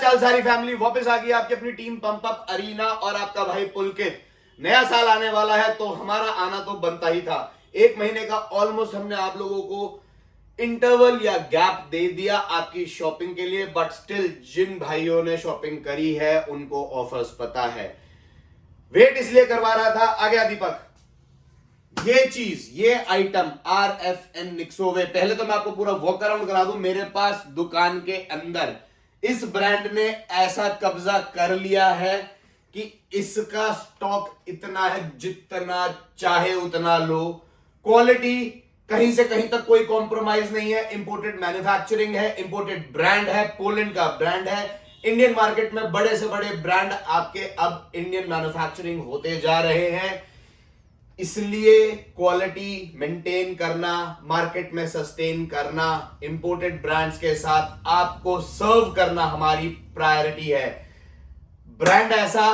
चाल सारी फैमिली वापस आ गई आपकी अपनी टीम पंप अप अरीना और आपका भाई पुलकित। नया साल आने वाला है तो हमारा आना तो बनता ही था। एक महीने का ऑलमोस्ट हमने आप लोगों को इंटरवल या गैप दे दिया आपकी शॉपिंग के लिए, बट स्टिल जिन भाइयों ने शॉपिंग करी है उनको ऑफर्स पता है। वेट इसलिए करवा रहा था, आ गया दीपक। ये चीज, ये आइटम RFN निक्सोवे, पहले तो मैं आपको पूरा वॉक अराउंड करा दूं। मेरे पास दुकान के अंदर इस ब्रांड ने ऐसा कब्जा कर लिया है कि इसका स्टॉक इतना है जितना चाहे उतना लो। क्वालिटी कहीं से कहीं तक कोई कॉम्प्रोमाइज नहीं है। इंपोर्टेड मैन्युफैक्चरिंग है, इंपोर्टेड ब्रांड है, पोलैंड का ब्रांड है। इंडियन मार्केट में बड़े से बड़े ब्रांड आपके अब इंडियन मैन्युफैक्चरिंग होते जा रहे हैं, इसलिए क्वालिटी मेंटेन करना, मार्केट में सस्टेन करना, इंपोर्टेड ब्रांड्स के साथ आपको सर्व करना हमारी प्रायोरिटी है। ब्रांड ऐसा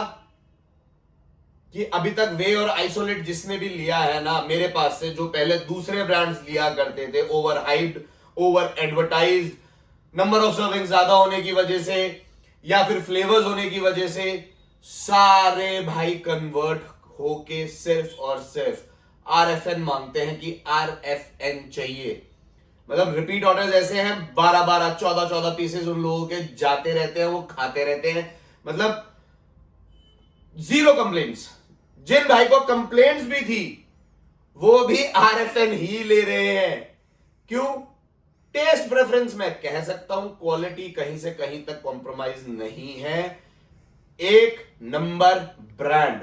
कि अभी तक वे और आइसोलेट जिसने भी लिया है ना मेरे पास से, जो पहले दूसरे ब्रांड्स लिया करते थे, over hyped, over advertised, number of serving ज्यादा होने की वजह से या फिर फ्लेवर्स होने की वजह से, सारे भाई कन्वर्ट होके सिर्फ और सिर्फ RFN मांगते हैं कि RFN चाहिए। मतलब रिपीट ऑर्डर्स ऐसे हैं, 12-12, 14-14 पीसेस उन लोगों के जाते रहते हैं, वो खाते रहते हैं। मतलब जीरो कंप्लेंट्स। जिन भाई को कंप्लेंट्स भी थी वो भी RFN ही ले रहे हैं। क्यों? टेस्ट प्रेफरेंस में कह सकता हूं, क्वालिटी कहीं से कहीं तक कॉम्प्रोमाइज नहीं है। एक नंबर ब्रांड।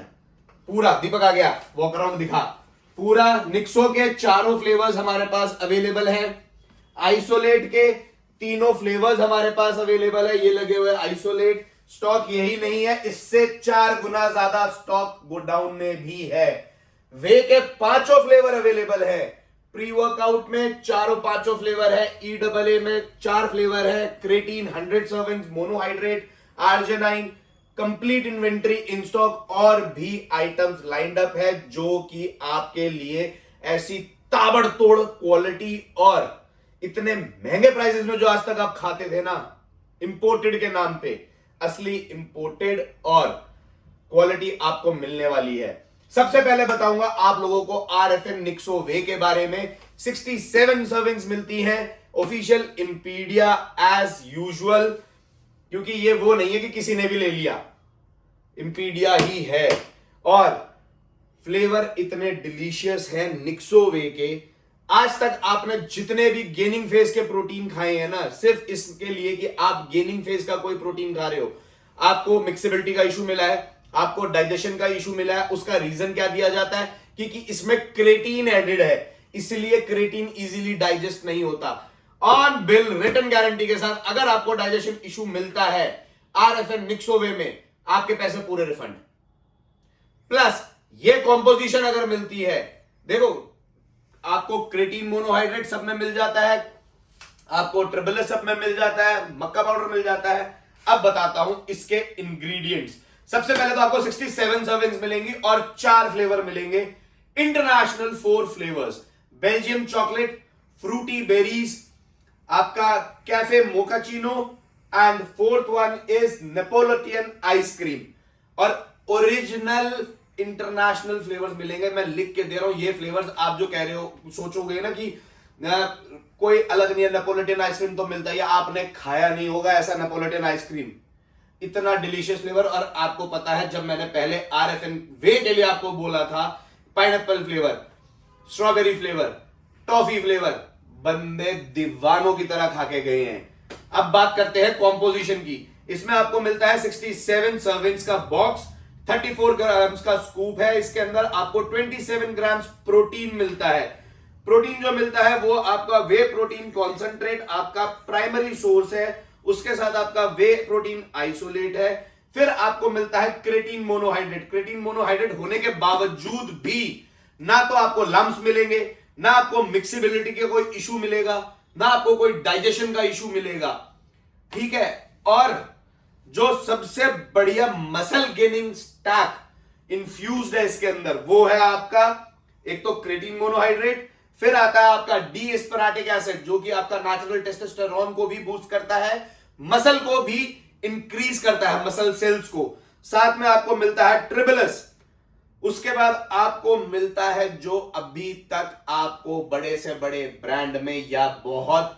पूरा दीपक आ गया, वॉक अराउंड दिखा। पूरा निक्सो के चारों फ्लेवर्स हमारे पास अवेलेबल हैं। आइसोलेट के तीनों फ्लेवर्स हमारे पास अवेलेबल है। ये लगे हुए आइसोलेट। स्टॉक यही नहीं है, इससे 4 गुना ज्यादा स्टॉक गोडाउन में भी है। वे के 5 फ्लेवर अवेलेबल है। प्री वर्कआउट में 4-5 फ्लेवर है। EAA में 4 फ्लेवर है। Creatine 100 servings, monohydrate, arginine, complete inventory in stock, और भी आइटम्स लाइंड अप है जो कि आपके लिए ऐसी ताबड़तोड़ क्वालिटी और इतने महंगे प्राइसेस में जो आज तक आप खाते थे ना इंपोर्टेड के नाम पे, असली इंपोर्टेड और क्वालिटी आपको मिलने वाली है। सबसे पहले बताऊंगा आप लोगों को RFN निक्सो वे के बारे में। 67 सर्विंग्स मिलती हैं। ऑफिशियल इंपीडिया एज यूजुअल, क्योंकि ये वो नहीं है कि किसी ने भी ले लिया, इंपीडिया ही है। और फ्लेवर इतने डिलीशियस हैं निक्सो वे के। आज तक आपने जितने भी गेनिंग फेज के प्रोटीन खाए हैं ना, सिर्फ इसके लिए कि आप गेनिंग फेज का कोई प्रोटीन खा रहे हो, आपको मिक्सेबिलिटी का इशू मिला है, आपको डाइजेशन का इशू मिला है। उसका रीजन क्या दिया जाता है? क्योंकि इसमें क्रेटीन एडेड है, इसलिए क्रेटीन इजीली डाइजेस्ट नहीं होता। ऑन बिल रिटन गारंटी के साथ अगर आपको डाइजेशन इशू मिलता है RFN निक्सो वे में, आपके पैसे पूरे रिफंड। प्लस ये कॉम्पोजिशन अगर मिलती है, देखो आपको क्रेटीन मोनोहाइड्रेट सब में मिल जाता है, आपको ट्रिपल सब में मिल जाता है, मक्का पाउडर मिल जाता है। अब बताता हूं इसके इंग्रेडिएंट्स। सबसे पहले तो आपको 67 सर्विंग्स मिलेंगी और 4 फ्लेवर मिलेंगे। International 4 flavours, Belgium chocolate, fruity berries, आपका cafe mochaccino, and 4th one is Neapolitan ice cream. और ओरिजिनल इंटरनेशनल फ्लेवर्स मिलेंगे। मैं लिख के दे रहा हूं ये फ्लेवर्स। आप जो कह रहे हो, सोचोगे ना कि कोई अलग नहीं है, नेपोलिटन आइसक्रीम तो मिलता है, या आपने खाया नहीं होगा ऐसा नेपोलिटन आइसक्रीम। इतना डिलीशियस फ्लेवर। और आपको पता है जब मैंने पहले RFN वे के लिए आपको बोला था, pineapple flavour, strawberry flavour, toffee flavour, बंदे दीवानों की तरह खा के गए हैं। अब बात करते हैं कॉम्पोजिशन की। इसमें आपको मिलता है 67 सर्विंग्स का बॉक्स, 34 ग्राम्स का स्कूप है। इसके अंदर आपको 27 ग्राम्स प्रोटीन मिलता है। प्रोटीन जो मिलता है वो आपका वे प्रोटीन कॉन्सेंट्रेट आपका प्राइमरी सोर्स है, उसके साथ आपका वे प्रोटीन आइसोलेट है। फिर आपको मिलता है क्रेटीन मोनोहाइड्रेट। क्रेटीन मोनोहाइड्रेट होने के बावजूद भी ना तो आपको लम्स मिलेंगे, ना आपको मिक्सिबिलिटी के कोई इशू मिलेगा, ना आपको कोई डाइजेशन का इशू मिलेगा, ठीक है। और जो सबसे बढ़िया मसल गेनिंग स्टैक इन्फ्यूज्ड है इसके अंदर, वो है आपका एक तो क्रेटीन मोनोहाइड्रेट, फिर आता है आपका डी एस्पेराटिक एसिड जो कि आपका नेचुरल टेस्टोस्टेरोन को भी बूस्ट करता है, मसल को भी इंक्रीज करता है मसल सेल्स को। साथ में आपको मिलता है ट्रिबलस। उसके बाद आपको मिलता है जो अभी तक आपको बड़े से बड़े ब्रांड में या बहुत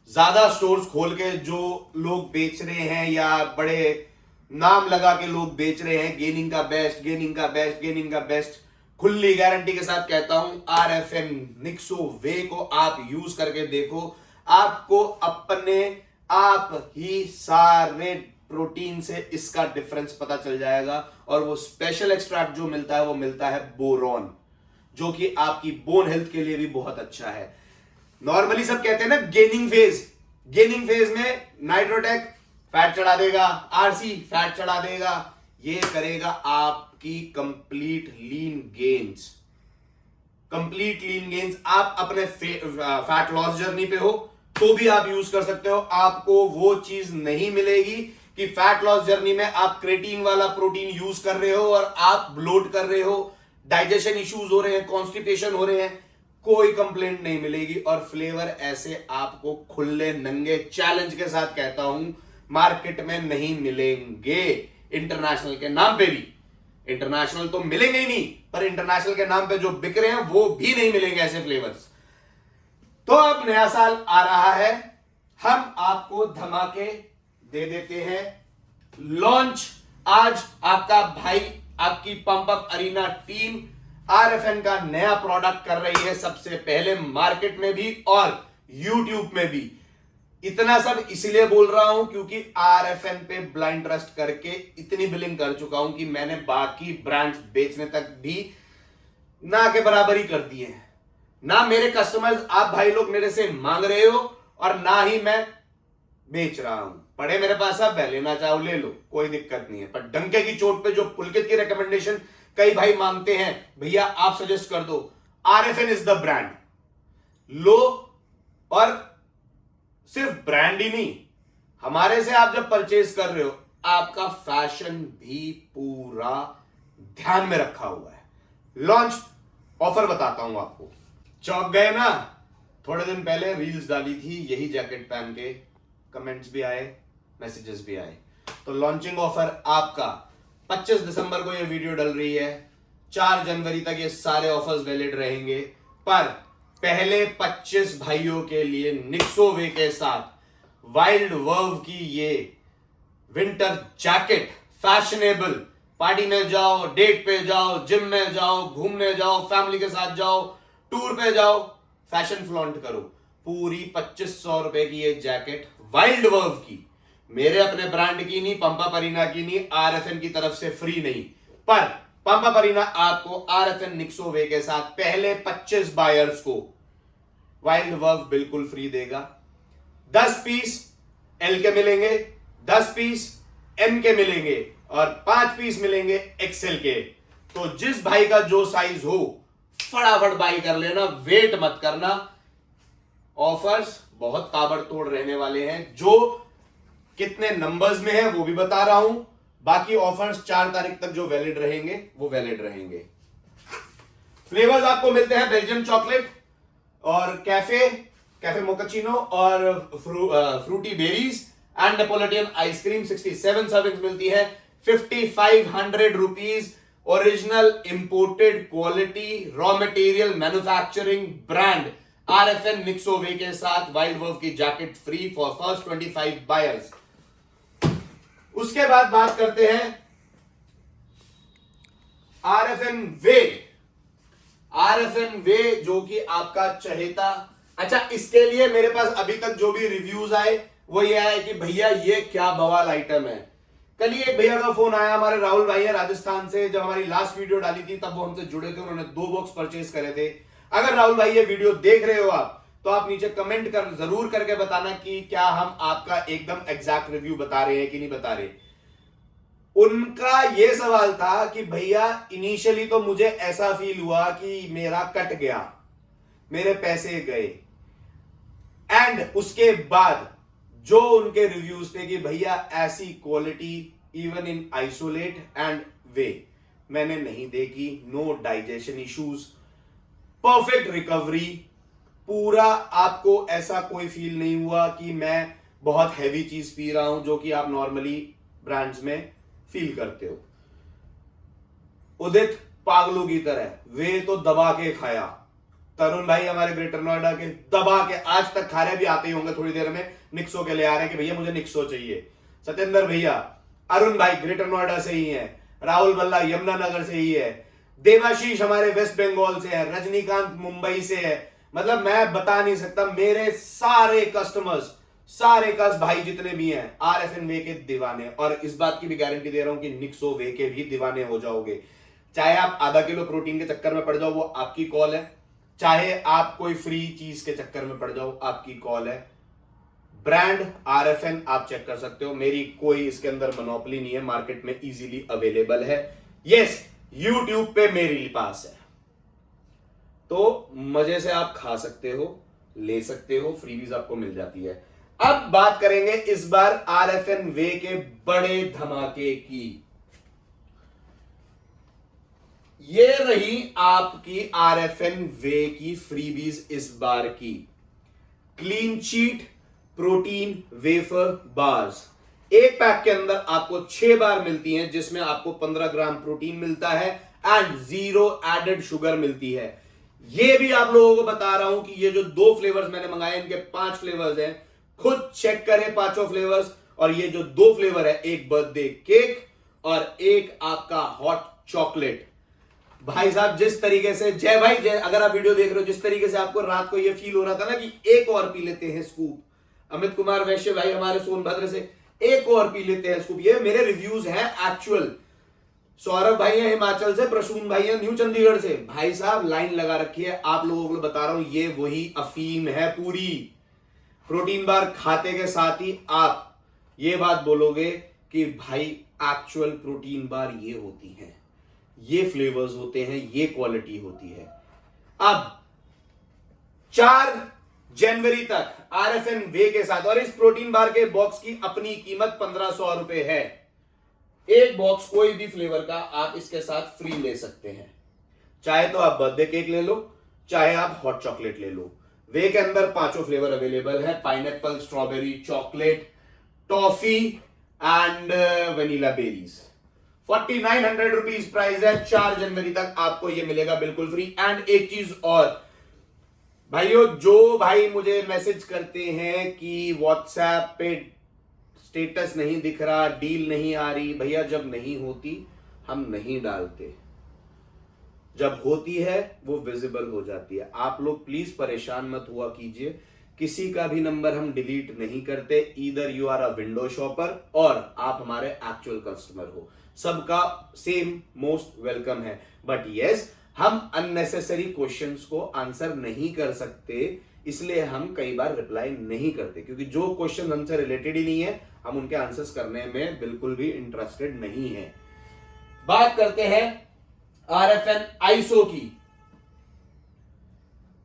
ज्यादा स्टोर्स खोल के जो लोग बेच रहे हैं या बड़े नाम लगा के लोग बेच रहे हैं, गेनिंग का बेस्ट, गेनिंग का बेस्ट, गेनिंग का बेस्ट, खुली गारंटी के साथ कहता हूं RFN निक्सो वे को आप यूज करके देखो। आपको अपने आप ही सारे प्रोटीन से इसका डिफरेंस पता चल जाएगा। और वो स्पेशल एक्सट्रैक्ट जो मिलता है वो मिलता है बोरॉन, जो कि आपकी बोन हेल्थ के लिए भी बहुत अच्छा है। नॉर्मली सब कहते हैं ना गेनिंग फेज में नाइट्रोटेक फैट चढ़ा देगा, आरसी फैट चढ़ा देगा, ये करेगा आपकी कंप्लीट लीन गेन्स। आप अपने फैट लॉस जर्नी पे हो तो भी आप यूज कर सकते हो। आपको वो चीज नहीं मिलेगी कि फैट लॉस जर्नी में आप क्रेटीन वाला प्रोटीन यूज कर रहे हो और आप ब्लोट कर रहे हो, डाइजेशन इश्यूज हो रहे हैं, कॉन्स्टिपेशन हो रहे हैं, कोई कंप्लेंट नहीं मिलेगी। और फ्लेवर ऐसे आपको खुले नंगे चैलेंज के साथ कहता हूं मार्केट में नहीं मिलेंगे। इंटरनेशनल के नाम पे भी, इंटरनेशनल तो मिलेंगे ही नहीं, पर इंटरनेशनल के नाम पे जो बिक रहे हैं वो भी नहीं मिलेंगे ऐसे फ्लेवर्स। तो अब नया साल आ रहा है, हम आपको धमाके दे देते हैं। लॉन्च आज आपका भाई, आपकी pump up arena team RFN का नया प्रोडक्ट कर रही है, सबसे पहले मार्केट में भी और YouTube में भी। इतना सब इसलिए बोल रहा हूं क्योंकि RFN पे ब्लाइंड ट्रस्ट करके इतनी बिलिंग कर चुका हूं कि मैंने बाकी ब्रांड्स बेचने तक भी ना के बराबर ही कर दिए हैं। ना मेरे कस्टमर्स, आप भाई लोग मेरे से मांग रहे हो और ना ही मैं बेच रहा हूं। पड़े मेरे पास, आप लेना चाहो ले लो, कोई दिक्कत नहीं है। पर डंके की चोट पे जो पुलकित की रिकमेंडेशन कई भाई मांगते हैं, भैया आप सजेस्ट कर दो, RFN इज द ब्रांड लो। और सिर्फ ब्रांड ही नहीं, हमारे से आप जब परचेज कर रहे हो, आपका फैशन भी पूरा ध्यान में रखा हुआ है। लॉन्च ऑफर बताता हूं आपको, चौंक गए ना? थोड़े दिन पहले रील्स डाली थी यही जैकेट पहन के, कमेंट्स भी आए, मैसेजेस भी आए। तो लॉन्चिंग ऑफर आपका 25 दिसंबर को ये वीडियो डल रही है, 4 जनवरी तक ये सारे ऑफर्स वैलिड रहेंगे। पर पहले 25 भाइयों के लिए निक्सो वे के साथ वाइल्ड वर्व की ये विंटर जैकेट, फैशनेबल, पार्टी में जाओ, डेट पे जाओ, जिम में जाओ, घूमने जाओ, फैमिली के साथ जाओ, टूर पे जाओ, फैशन फ्लॉन्ट करो। पूरी 2500 रुपए की ये जैकेट वाइल्ड वर्व की, मेरे अपने ब्रांड की नहीं, पंप अप अरीना की नहीं, RFN की तरफ से फ्री नहीं, पर पंप अप अरीना आपको RFN निक्सो वे के साथ पहले 25 बायर्स को वाइल्ड वर्व बिल्कुल फ्री देगा। 10 पीस L के मिलेंगे, 10 पीस M के मिलेंगे और 5 पीस मिलेंगे XL के। तो जिस भाई का जो साइज हो फटाफट बाई कर लेना, वेट मत करना। ऑफर्स बहुत ताबड़तोड़ रहने वाले हैं, जो कितने नंबर्स में है वो भी बता रहा हूं। बाकी ऑफर्स 4 तारीख तक जो वैलिड रहेंगे वो वैलिड रहेंगे। फ्लेवर्स आपको मिलते हैं बेल्जियम चॉकलेट और कैफे मोकचिनो और fruity berries and Neapolitan ice cream. 67 servings मिलती है, 5500 rupees. Original imported quality raw material manufacturing brand RFN निक्सो वे के साथ वाइल्ड वर्व की jacket free for first 25 buyers. उसके बाद बात करते हैं RFN वे जो कि आपका चहेता। अच्छा, इसके लिए मेरे पास अभी तक जो भी रिव्यूज आए वो ये आए कि भैया ये क्या बवाल आइटम है। कल ही एक भैया का फोन आया, हमारे राहुल भाई है राजस्थान से, जब हमारी लास्ट वीडियो डाली थी तब वो हमसे जुड़े थे, उन्होंने 2 बॉक्स परचेज करे थे। अगर राहुल भाई ये वीडियो देख रहे हो आप, तो आप नीचे कमेंट जरूर करके बताना कि क्या हम आपका एकदम एग्जैक्ट रिव्यू बता रहे हैं कि नहीं बता रहे। उनका ये सवाल था कि भैया इनिशियली तो मुझे ऐसा फील हुआ कि मेरा कट गया, मेरे पैसे गए, एंड उसके बाद जो उनके रिव्यूज थे कि भैया ऐसी quality even in isolate and whey मैंने नहीं देखी, no digestion issues, perfect recovery, पूरा आपको ऐसा कोई फील नहीं हुआ कि मैं बहुत हैवी चीज पी रहा हूं जो कि आप नॉर्मली ब्रांड्स में फील करते हो। उदित पागलों की तरह वे तो दबा के खाया। तरुण भाई हमारे ग्रेटर नोएडा के दबा के आज तक खा रहे, भी आते ही होंगे थोड़ी देर में, निक्सो के ले आ रहे हैं कि भैया मुझे निक्सो चाहिए। सत्येंद्र भैया, अरुण भाई ग्रेटर नोएडा से ही है, राहुल बल्ला यमुनानगर से ही है, देवाशीष हमारे वेस्ट बंगाल से है, रजनीकांत मुंबई से है। मतलब मैं बता नहीं सकता, मेरे सारे कस्टमर्स, सारे कस भाई जितने भी हैं RFN वे के दीवाने, और इस बात की भी गारंटी दे रहा हूं कि निक्सो वे के भी दीवाने हो जाओगे। चाहे आप आधा किलो प्रोटीन के चक्कर में पड़ जाओ, वो आपकी कॉल है, चाहे आप कोई फ्री चीज के चक्कर में पड़ जाओ, आपकी कॉल है। ब्रांड RFN आप चेक कर सकते हो, मेरी कोई इसके अंदर मोनोपोली नहीं है, मार्केट में इजीली अवेलेबल है। यस, YouTube पे मेरे पास है, तो मजे से आप खा सकते हो, ले सकते हो, फ्रीबीज आपको मिल जाती है। अब बात करेंगे इस बार RFN वे के बड़े धमाके की। ये रही आपकी RFN वे की फ्रीबीज इस बार की। Clean chit protein wafer bars, एक पैक के अंदर आपको 6 बार मिलती हैं, जिसमें आपको 15 ग्राम प्रोटीन मिलता है एंड 0 एडेड शुगर मिलती है। ये भी आप लोगों को बता रहा हूं कि ये जो 2 फ्लेवर्स मैंने मंगाए, इनके 5 फ्लेवर्स हैं, खुद चेक करें पांचों फ्लेवर्स। और ये जो 2 फ्लेवर है, एक बर्थडे केक और एक आपका हॉट चॉकलेट। भाई साहब जिस तरीके से, जय भाई जय, अगर आप वीडियो देख रहे हो, जिस तरीके से आपको रात को ये फील हो रहा था ना कि एक और पी लेते हैं स्कूप, अमित कुमार वैश्य भाई हमारे सोनभद्र से, एक और पी लेते हैं स्कूप, ये मेरे रिव्यूज हैं एक्चुअल। सौरभ भाई है हिमाचल से, प्रसून भाई है न्यू चंडीगढ़ से, भाई साहब लाइन लगा रखी है, आप लोगों को बता रहा हूं ये वही अफीम है पूरी। प्रोटीन बार खाते के साथ ही आप ये बात बोलोगे कि भाई एक्चुअल प्रोटीन बार ये होती हैं, ये फ्लेवर्स होते हैं, ये क्वालिटी होती है। अब 4 जनवरी तक RFN वे के साथ, और इस प्रोटीन बार के बॉक्स की अपनी कीमत 1500 रुपए है। एक बॉक्स कोई भी फ्लेवर का आप इसके साथ फ्री ले सकते हैं, चाहे तो आप बर्थडे केक ले लो, चाहे आप हॉट चॉकलेट ले लो। वे के अंदर 5 फ्लेवर अवेलेबल है, pineapple, strawberry, chocolate, toffee and vanilla berries. 4900 rupees price है। 4 जनवरी तक आपको ये मिलेगा बिल्कुल फ्री। एंड एक चीज और भाइयों, जो भाई मुझे मैसेज करते हैं कि व्हाट्सएप पे स्टेटस नहीं दिख रहा, डील नहीं आ रही, भैया जब नहीं होती हम नहीं डालते, जब होती है वो विजिबल हो जाती है। आप लोग प्लीज परेशान मत हुआ कीजिए, किसी का भी नंबर हम डिलीट नहीं करते। Either you are a window shopper और आप हमारे एक्चुअल कस्टमर हो, सबका सेम मोस्ट वेलकम है। बट यस, हम अननेसेसरी क्वेश्चंस को आंसर नहीं कर सकते, इसलिए हम कई बार रिप्लाई नहीं करते, क्योंकि जो क्वेश्चन हमसे रिलेटेड ही नहीं है, हम उनके आंसर्स करने में बिल्कुल भी इंटरेस्टेड नहीं है। बात करते हैं RFN आइसो की।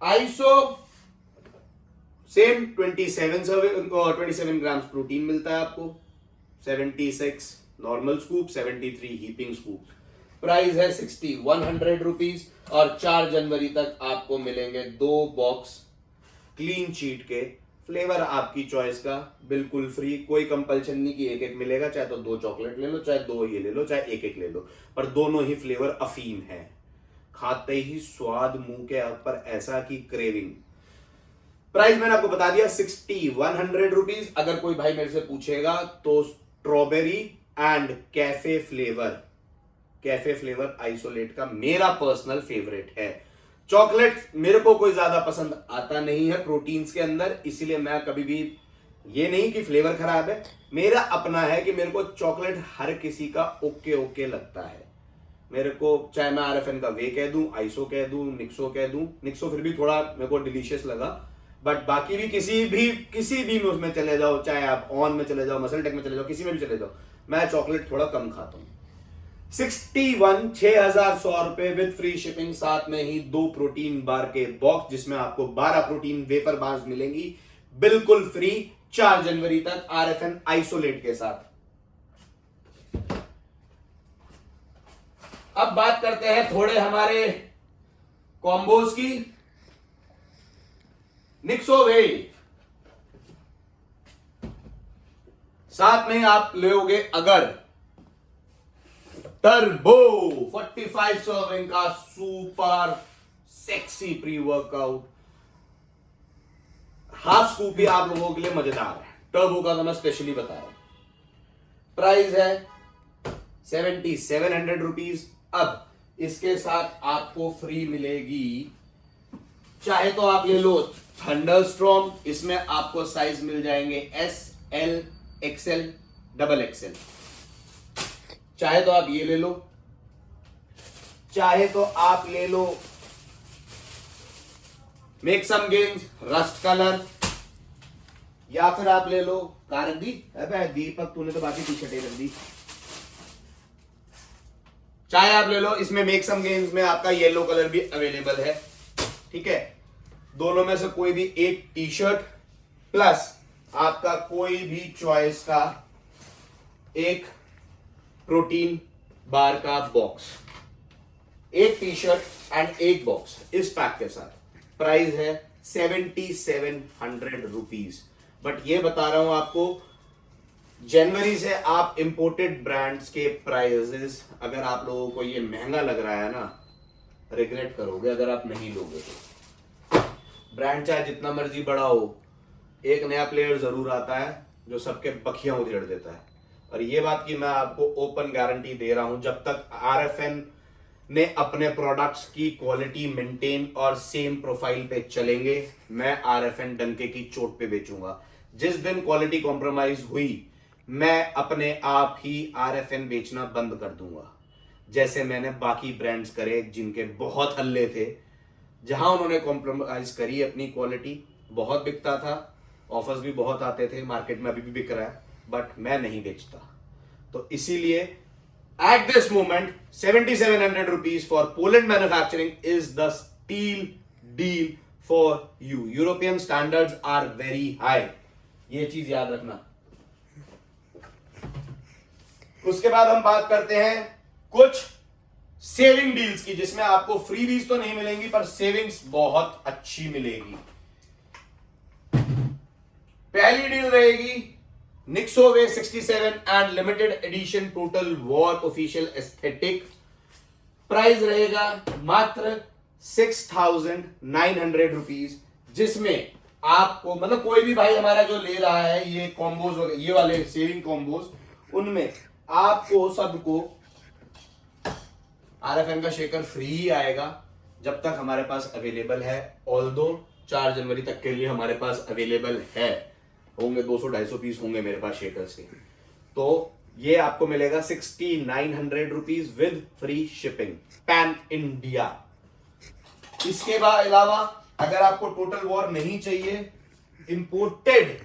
आइसो सेम 27 ग्राम्स प्रोटीन मिलता है आपको, 76 normal scoop, 73 heaping scoop. Price है 6100 रुपीज। और 4 जनवरी तक आपको मिलेंगे 2 बॉक्स क्लीन चीट के, फ्लेवर आपकी चॉइस का, बिल्कुल फ्री, कोई कंपल्शन नहीं कि एक एक मिलेगा, चाहे तो 2 चॉकलेट ले लो, चाहे 2 ये ले लो, चाहे एक एक ले लो, पर दोनों ही फ्लेवर अफीम है। खाते ही स्वाद मुंह के ऊपर ऐसा की क्रेविंग। प्राइस मैंने आपको बता दिया 6100 रुपीज। अगर कोई भाई मेरे से पूछेगा तो strawberry and cafe flavour isolate का मेरा पर्सनल फेवरेट है। चॉकलेट मेरे को कोई ज्यादा पसंद आता नहीं है प्रोटीन्स के अंदर, इसीलिए मैं कभी भी ये नहीं कि फ्लेवर खराब है, मेरा अपना है कि मेरे को चॉकलेट हर किसी का ओके ओके लगता है। मेरे को चाहे मैं RFN का वे कह दूं, आइसो कह दूं, निक्सो कह दूं, निक्सो फिर भी थोड़ा मेरे को डिलीशियस लगा, बट बाकी भी किसी भी में उसमें चले जाओ, चाहे आप ऑन में चले जाओ, मसल टेक में चले जाओ, किसी में भी चले जाओ, मैं चॉकलेट थोड़ा कम खाता हूं। 61,100 रुपए विद फ्री शिपिंग, साथ में ही 2 प्रोटीन बार के बॉक्स, जिसमें आपको 12 प्रोटीन वेफर बार्स मिलेंगी बिल्कुल फ्री 4 जनवरी तक RFN आइसोलेट के साथ। अब बात करते हैं थोड़े हमारे कॉम्बोज की। निक्सो वे साथ में आप लोगे अगर टर्बो 45 सर्विंग का super sexy pre workout half scoop भी आप लोगों के लिए मजेदार है। टर्बो का तो मैं स्पेशली बता रहा हूं। प्राइस है 7700 रुपीज। अब इसके साथ आपको फ्री मिलेगी, चाहे तो आप ले लो थंडरस्टॉर्म, इसमें आपको साइज मिल जाएंगे S, L, XL, double XL. चाहे तो आप ये ले लो, चाहे तो आप ले लो make some games rust colour, या फिर आप ले लो कार रख दी। अबे दीपक तूने तो बाकी टी शर्टें रख दी। चाहे आप ले लो, इसमें मेक सम गेम्स में आपका येलो कलर भी अवेलेबल है, ठीक है। दोनों में से कोई भी एक टी शर्ट प्लस आपका कोई भी चॉइस का एक प्रोटीन बार का बॉक्स, एक टी शर्ट एंड एक बॉक्स इस पैक के साथ। प्राइस है 7700 रुपीज। बट ये बता रहा हूं आपको, जनवरी से आप इंपोर्टेड ब्रांड्स के प्राइसेस, अगर आप लोगों को ये महंगा लग रहा है ना, रिग्रेट करोगे अगर आप नहीं लोगे तो। ब्रांड चाहे जितना मर्जी बड़ा हो, एक नया प्लेयर जरूर आता है जो सबके बखियां उधेड़ देता है। और ये बात की मैं आपको ओपन गारंटी दे रहा हूं, जब तक आरएफएन ने अपने प्रोडक्ट्स की क्वालिटी मेंटेन और सेम प्रोफाइल पे चलेंगे, मैं आरएफएन डंके की चोट पे बेचूंगा। जिस दिन क्वालिटी कॉम्प्रोमाइज हुई, मैं अपने आप ही आरएफएन बेचना बंद कर दूंगा, जैसे मैंने बाकी ब्रांड्स करे जिनके बहुत हल्ले थे, जहां उन्होंने कॉम्प्रोमाइज करी अपनी क्वालिटी। बहुत बिकता था, ऑफर्स भी बहुत आते थे, मार्केट में अभी भी बिक रहा है, बट मैं नहीं बेचता। तो इसीलिए at this moment 7700 rupees for Poland manufacturing is the steal deal for you. European standards are very high, ये चीज याद रखना। उसके बाद हम बात करते हैं कुछ सेविंग डील्स की, जिसमें आपको फ्रीबीज तो नहीं मिलेंगी पर सेविंग्स बहुत अच्छी मिलेगी। पहली डील रहेगी निक्सोवे 67 and limited edition total war official aesthetic. Price रहेगा मात्र 6900 रुपीज, जिसमें आपको मतलब कोई भी भाई हमारा जो ले रहा है ये कॉम्बोज, ये वाले सेविंग कॉम्बोज, उनमें आपको सबको आरएफएन का शेकर फ्री ही आएगा जब तक हमारे पास अवेलेबल है। ऑल्दो 4 जनवरी तक के लिए हमारे पास अवेलेबल है, होंगे 200-250 पीस होंगे मेरे पास शेकर्स के। तो ये आपको मिलेगा 6900 rupees with free shipping pan India. इसके अलावा अगर आपको टोटल वॉर नहीं चाहिए, imported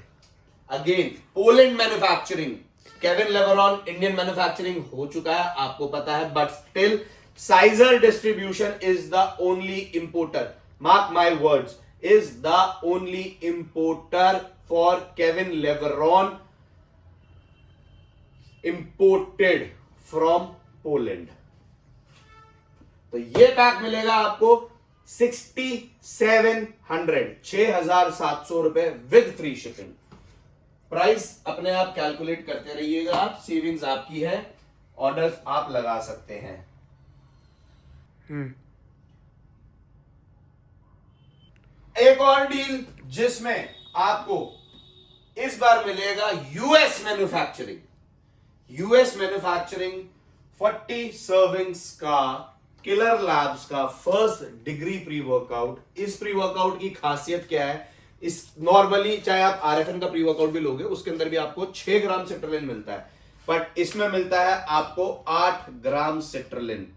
again Poland manufacturing, Kevin लेवरॉन Indian manufacturing हो चुका है, आपको पता है, but still scissor distribution is the only importer, mark my words, is the only importer for Kevin Leveron, imported from Poland। तो ये पैक मिलेगा आपको 6700 रुपए विद फ्री शिपिंग। प्राइस अपने आप कैलकुलेट करते रहिएगा आप, सेविंग्स आपकी है, ऑर्डर्स आप लगा सकते हैं। एक और डील जिसमें आपको इस बार मिलेगा US manufacturing. US manufacturing 40 servings का किलर लैब्स का फर्स्ट डिग्री प्री वर्कआउट। इस प्री वर्कआउट की खासियत क्या है, इस नॉर्मली चाहे आप आरएफएन का प्री वर्कआउट भी लोगे उसके अंदर भी आपको 6 ग्राम सिट्रलिन मिलता है, बट इसमें मिलता है आपको 8 ग्राम सिट्रलिन।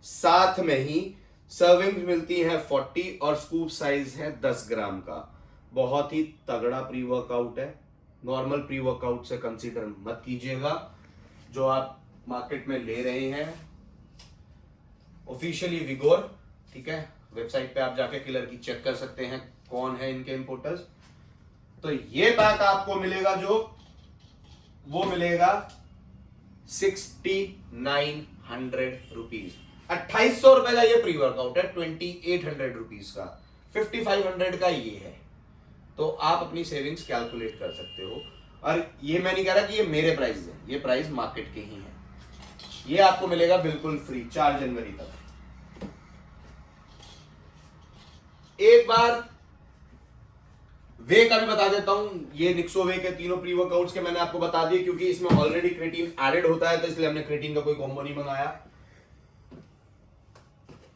साथ में ही सर्विंग मिलती है 40 और स्कूप साइज है 10 ग्राम का। बहुत ही तगड़ा प्री वर्कआउट है, नॉर्मल प्री वर्कआउट से कंसीडर मत कीजिएगा जो आप मार्केट में ले रहे हैं। ऑफिशियली विगोर, ठीक है, वेबसाइट पे आप जाके किलर की चेक कर सकते हैं कौन है इनके इंपोर्टर्स। तो ये पैक आपको मिलेगा जो वो मिलेगा 6900 रुपीज। 2800 रुपए का ये प्री वर्कआउट है, 2800 रुपीज का, 5500 का ये है। तो आप अपनी सेविंग्स कैलकुलेट कर सकते हो। और ये मैं नहीं कह रहा कि ये मेरे प्राइस है, ये प्राइस मार्केट के ही है। ये आपको मिलेगा बिल्कुल फ्री 4 जनवरी तक। एक बार वे का भी बता देता हूं, ये निक्सो वे के तीनों प्री वर्कआउट्स के मैंने आपको बता दिए, क्योंकि इसमें ऑलरेडी क्रेटीन एडेड होता है, तो इसलिए हमने क्रेटीन का कोई कॉम्बो नहीं मंगाया।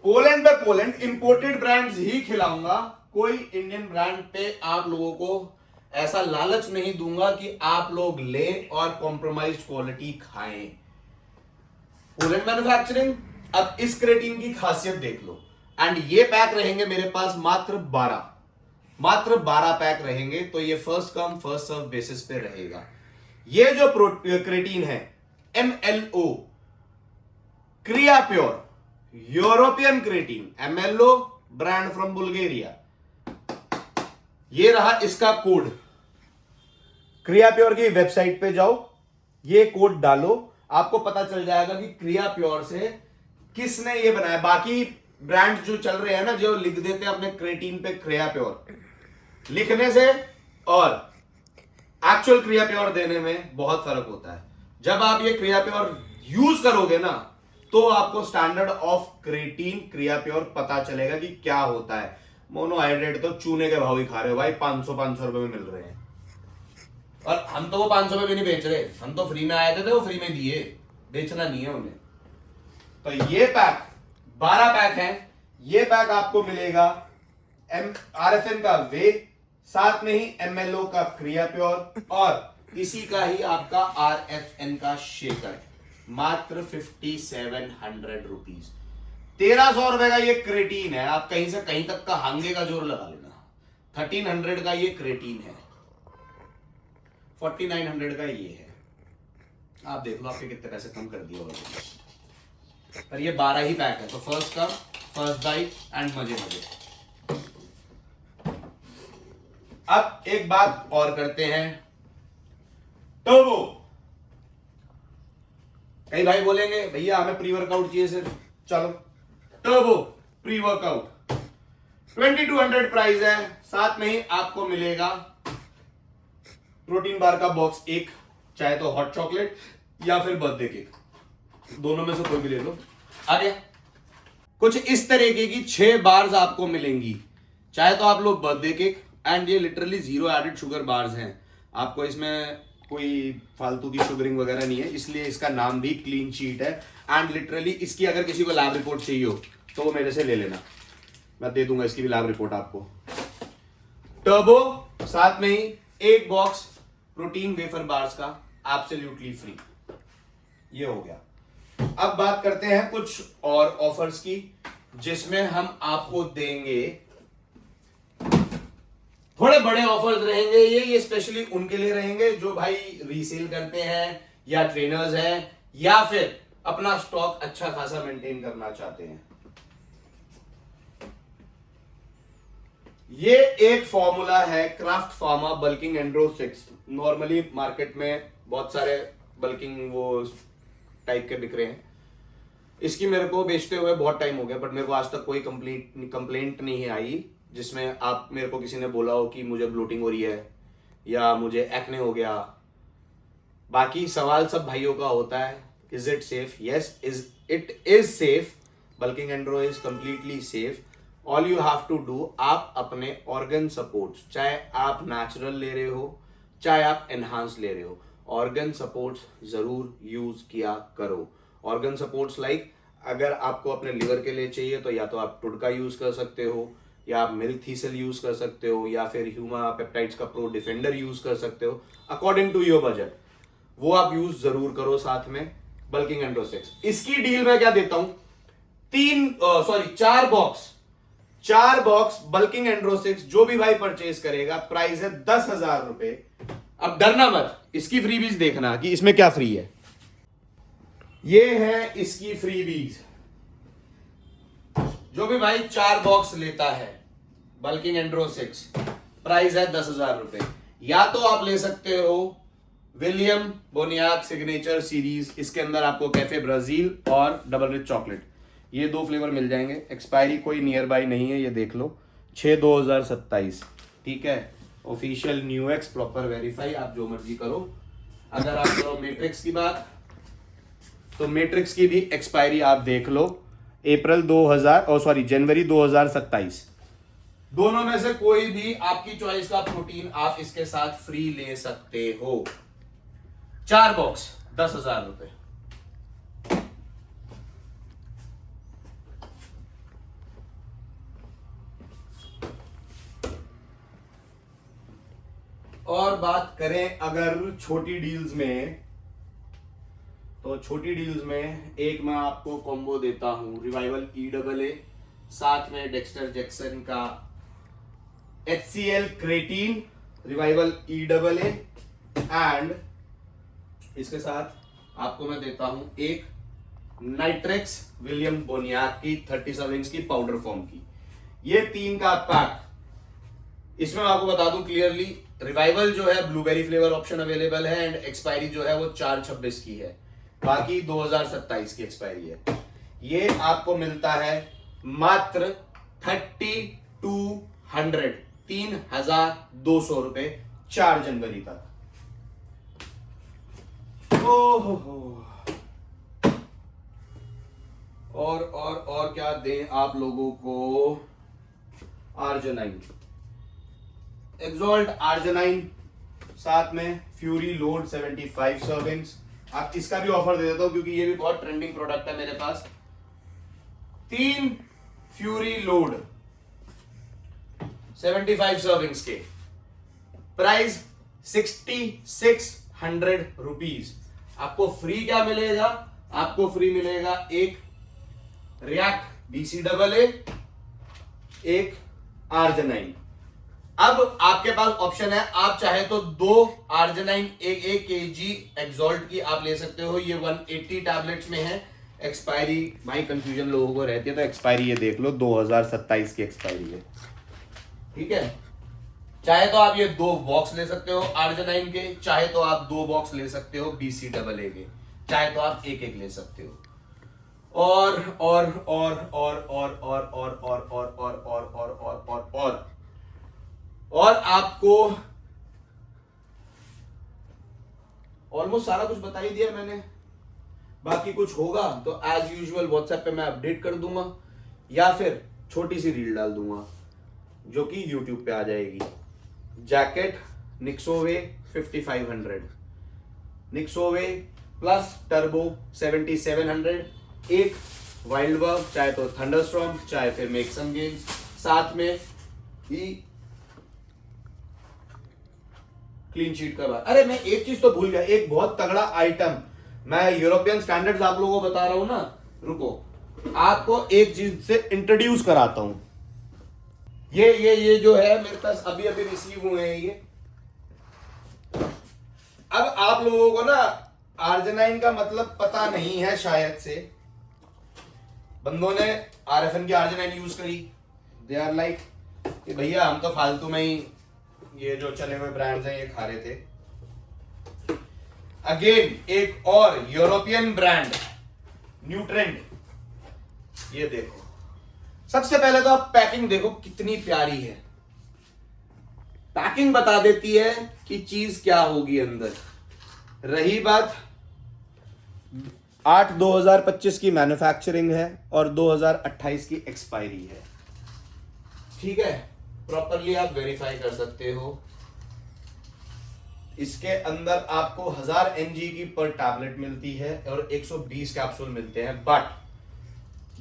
पोलैंड पे पोलैंड इंपोर्टेड ब्रांड्स ही खिलाऊंगा, कोई इंडियन ब्रांड पे आप लोगों को ऐसा लालच नहीं दूंगा कि आप लोग लें और कॉम्प्रोमाइज्ड क्वालिटी खाएं। Poland manufacturing. अब इस क्रेटीन की खासियत देख लो, एंड ये पैक रहेंगे मेरे पास मात्र 12 पैक रहेंगे, तो ये first come first serve basis पे रहेगा। ये जो क्रेटीन है MLO क्रिया pure European creatine, MLO brand from Bulgaria. ये रहा इसका कोड। क्रिया प्योर की वेबसाइट पे जाओ, ये कोड डालो, आपको पता चल जाएगा कि क्रिया प्योर से किसने ये बनाया। बाकी ब्रांड जो चल रहे हैं ना, जो लिख देते हैं अपने क्रेटीन पे क्रिया प्योर, लिखने से और एक्चुअल क्रिया प्योर देने में बहुत फर्क होता है। जब आप ये क्रिया प्योर यूज करोगे ना, तो आपको स्टैंडर्ड ऑफ क्रेटीन क्रिया प्योर पता चलेगा कि क्या होता है। मोनोहाइड्रेट तो चूने के भाव ही खा रहे हो भाई, 500 रुपए में मिल रहे हैं, और हम तो वो 500 में भी नहीं बेच रहे, हम तो फ्री में आए थे वो फ्री में दिए, बेचना नहीं है उन्हें। तो ये पैक 12 पैक है, ये पैक आपको मिलेगा RFN का वे, साथ में ही MLO का क्रिया प्योर, और इसी का ही आपका RFN का शेकर, मात्र 5700 रुपीज। 1300 रुपए का ये क्रेटीन है। आप कहीं से कहीं तक का हांगे का जोर लगा लेना। 1300 का ये क्रेटीन है, 4900 का ये है। आप देख लो आपके कितने पैसे कम कर दिए ऑलरेडी। पर ये 12 ही पैक है, तो first come first bite and मजे मजे। अब एक बात और करते हैं, टर्बो। कई भाई बोलेंगे भैया हमें प्री वर्कआउट चाहिए सिर्फ, चलो टर्बो प्री वर्कआउट 2200 प्राइस है। साथ में ही आपको मिलेगा प्रोटीन बार का बॉक्स एक, चाहे तो हॉट चॉकलेट या फिर बर्थडे केक, दोनों में से कोई भी ले लो। आगे कुछ इस तरीके की 6 बार्स आपको मिलेंगी, चाहे तो आप लोग बर्थडे केक, एंड ये लिटरली 0 एडेड शुगर बार्स हैं। आपको इसमें कोई फालतू की शुगरिंग वगैरह नहीं है, इसलिए इसका नाम भी क्लीन शीट है। एंड लिटरली इसकी अगर किसी को लैब रिपोर्ट चाहिए हो तो वो मेरे से ले लेना, मैं दे दूंगा इसकी भी लैब रिपोर्ट आपको। टर्बो, साथ में ही एक बॉक्स प्रोटीन वेफर बार्स का एब्सोल्युटली फ्री। ये हो गया। अब बात करते हैं कुछ और ऑफर्स की, जिसमें हम आपको देंगे थोड़े बड़े ऑफर्स रहेंगे। ये स्पेशली उनके लिए रहेंगे जो भाई रीसेल करते हैं या ट्रेनर्स हैं या फिर अपना स्टॉक अच्छा खासा मेंटेन करना चाहते हैं। ये एक फॉर्मूला है craft pharma bulking andro 6। Normally market में बहुत सारे बल्किंग वो टाइप के बिक रहे हैं। इसकी मेरे को बेचते हुए बहुत टाइम हो गया, बट मेरे को आज तक कोई कंप्लेंट नहीं आई जिसमें आप मेरे को किसी ने बोला हो कि मुझे ब्लोटिंग हो रही है या मुझे एक्ने हो गया। बाकी सवाल सब भाइयों का होता है, is it safe? Yes, it is safe. Bulking andro is completely safe. All you have to do, आप अपने ऑर्गन सपोर्ट्स, चाहे आप नेचुरल ले रहे हो चाहे आप एनहांस ले रहे हो, ऑर्गन सपोर्ट्स जरूर यूज किया करो। ऑर्गन सपोर्ट्स लाइक अगर आपको अपने लिवर के लिए चाहिए तो या तो आप टुडका यूज कर सकते हो, या आप मिल्क-थीसल यूज कर सकते हो, या फिर ह्यूमा पेप्टाइड्स का प्रो डिफेंडर यूज कर सकते हो, अकॉर्डिंग टू योर बजट। वो आप यूज जरूर करो। साथ में बल्किंग एंड्रो 6, इसकी डील मैं क्या देता हूं, 4 बॉक्स बल्किंग एंड्रो 6 जो भी भाई परचेज करेगा, प्राइस है 10,000 रुपए। अब डरना मत, इसकी फ्रीबीज देखना कि इसमें क्या फ्री है। ये है इसकी फ्रीबीज। जो भी भाई 4 बॉक्स लेता है बल्किंग एंड्रो 6, प्राइस है 10,000 रुपए। या तो आप ले सकते हो विलियम बोनियाक सिग्नेचर सीरीज, इसके अंदर आपको कैफे ब्राजील और डबल रिच चॉकलेट, ये 2 फ्लेवर मिल जाएंगे। एक्सपायरी कोई नियर बाई नहीं है, ये देख लो, 6/2027, ठीक है। Official new x proper verify, आप जो मर्जी करो। अगर आप करो मैट्रिक्स की बात, तो मैट्रिक्स की भी एक्सपायरी आप देख लो, जनवरी 2027। दोनों में से कोई भी आपकी चॉइस का प्रोटीन आप इसके साथ फ्री ले सकते हो। 4 बॉक्स 10,000 रुपए। और बात करें अगर छोटी डील्स में, तो छोटी डील्स में एक मैं आपको कॉम्बो देता हूं, रिवाइवल EAA, साथ में डेक्स्टर जैक्सन का HCl creatine, revival EAA, and इसके साथ आपको मैं देता हूं एक नाइट्रेक्स विलियम बोनियाक की 30 सर्विंग्स की पाउडर फॉर्म की। ये 3 का पैक। इसमें मैं आपको बता दूं क्लियरली, रिवाइवल जो है ब्लूबेरी फ्लेवर ऑप्शन अवेलेबल है, एंड एक्सपायरी जो है वो 4/26 की है, बाकी 2027 की एक्सपायरी है। ये आपको मिलता है मात्र 3,200 रुपए 4 जनवरी तक। ओहो, और क्या दें आप लोगों को? आर्जिनाइन, एक्सॉल्ट आर्जिनाइन, साथ में फ्यूरी लोड 75 सर्विंग्स। आप इसका भी ऑफर दे देता हूं क्योंकि ये भी बहुत ट्रेंडिंग प्रोडक्ट है मेरे पास। 3 फ्यूरी लोड 75 सर्विंग्स के प्राइस 6600 रुपीज। आपको फ्री क्या मिलेगा? आपको फ्री मिलेगा एक रिएक्ट BCAA, एक आर्जिनाइन। अब आपके पास ऑप्शन है, आप चाहे तो 2 आर्जिनाइन 1 kg एक्सॉल्ट की आप ले सकते हो। ये 180 टैबलेट्स में है। एक्सपायरी भाई कंफ्यूजन लोगों को रहती है, तो एक्सपायरी ये देख लो 2027 की एक्सपायरी है, ठीक है। चाहे तो आप ये 2 बॉक्स ले सकते हो आर्जिनाइन के, चाहे तो आप 2 बॉक्स ले सकते हो BCAA के, चाहे तो आप एक ले सकते हो। और आपको ऑलमोस्ट सारा कुछ बता ही दिया मैंने। बाकी कुछ होगा तो एज यूजुअल व्हाट्सएप पे मैं अपडेट कर दूंगा, या फिर छोटी सी रील डाल दूंगा जो कि यूट्यूब पे आ जाएगी। जैकेट निक्सोवे 5500, निक्सोवे प्लस टर्बो 7700, एक वाइल्ड वर्क, चाहे तो थंडरस्टॉर्म, चाहे फिर मेक सम गेम्स, साथ में ही क्लीन शीट का बात। अरे मैं एक चीज तो भूल गया, एक बहुत तगड़ा आइटम मैं यूरोपियन स्टैंडर्ड्स आप लोगों को बता रहा हूं ना, रुको आपको एक चीज से इंट्रोड्यूस कराता हूं। ये जो है मेरे पास अभी अभी रिसीव हुए हैं ये। अब आप लोगों को ना आर्जिनाइन का मतलब पता नहीं है शायद से। बंदों ने RFN की आर्जिनाइन यूज करी, दे आर लाइक कि भैया हम तो फालतू में ही ये जो चले हुए ब्रांड्स हैं ये खा रहे थे। अगेन एक और यूरोपियन ब्रांड न्यूट्रेंट, ये देखो। सबसे पहले तो आप पैकिंग देखो कितनी प्यारी है। पैकिंग बता देती है कि चीज क्या होगी अंदर। रही बात 8/2025 की मैन्युफैक्चरिंग है और 2028 की एक्सपायरी है, ठीक है। प्रॉपरली आप वेरीफाई कर सकते हो। इसके अंदर आपको 1000 mg की पर टैबलेट मिलती है और 120 कैप्सूल मिलते हैं। बट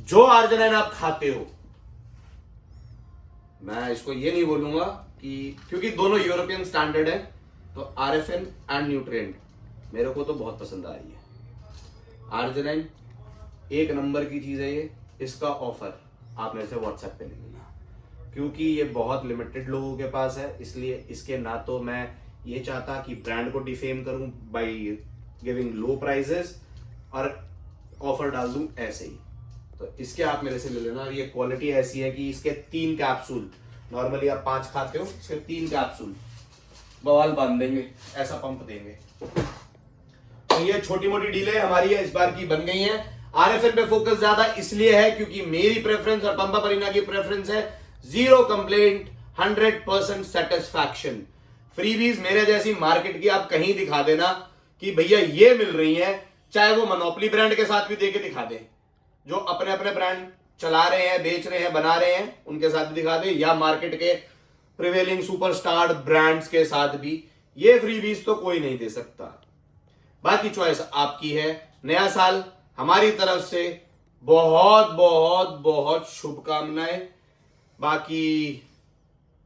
जो आर्जिनाइन आप खाते हो, मैं इसको ये नहीं बोलूंगा कि, क्योंकि दोनों यूरोपियन स्टैंडर्ड है, तो RFN एंड न्यूट्रिएंट मेरे को तो बहुत पसंद आ रही है। आर्जिनाइन एक नंबर की चीज है ये। इसका ऑफर आप मेरे से व्हाट्सएप पे ले लेना, क्योंकि ये बहुत लिमिटेड लोगों के पास है। इसलिए इसके ना तो मैं ये चाहता कि ब्रांड को डिफेम करूं बाय गिविंग लो प्राइसेस और ऑफर डाल दूं ऐसे ही, तो इसके आप मेरे से ले लेना। ये क्वालिटी ऐसी है कि इसके 3 कैप्सूल, नॉर्मली आप 5 खाते हो, इसके 3 कैप्सूल बवाल बांध देंगे, ऐसा पंप देंगे। तो ये छोटी मोटी डीलें हमारी है इस बार की बन गई हैं। RFN पे फोकस ज्यादा इसलिए है क्योंकि मेरी प्रेफरेंस और पंपा परीना की प्रेफरेंस है 0 कंप्लेंट 100% सेटिस्फैक्शन। फ्रीबीज मेरे जैसी मार्केट की आप कहीं दिखा देना कि भैया ये मिल रही है, चाहे वो मोनोपोली ब्रांड के साथ भी देके दिखा दे, जो अपने अपने ब्रांड चला रहे हैं, बेच रहे हैं, बना रहे हैं, उनके साथ भी दिखा दे, या मार्केट के प्रिवेलिंग सुपरस्टार ब्रांड्स के साथ भी। ये फ्रीबीज तो कोई नहीं दे सकता। बाकी चॉइस आपकी है। नया साल हमारी तरफ से बहुत बहुत बहुत शुभकामनाएं। बाकी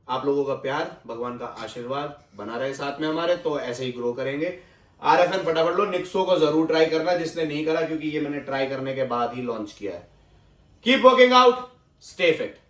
आप लोगों का प्यार, भगवान का आशीर्वाद बना रहे साथ में हमारे, तो ऐसे ही ग्रो करेंगे। RFN फटाफट लो, निक्सो को जरूर ट्राई करना जिसने नहीं करा, क्योंकि ये मैंने ट्राई करने के बाद ही लॉन्च किया है। Keep working out, stay fit.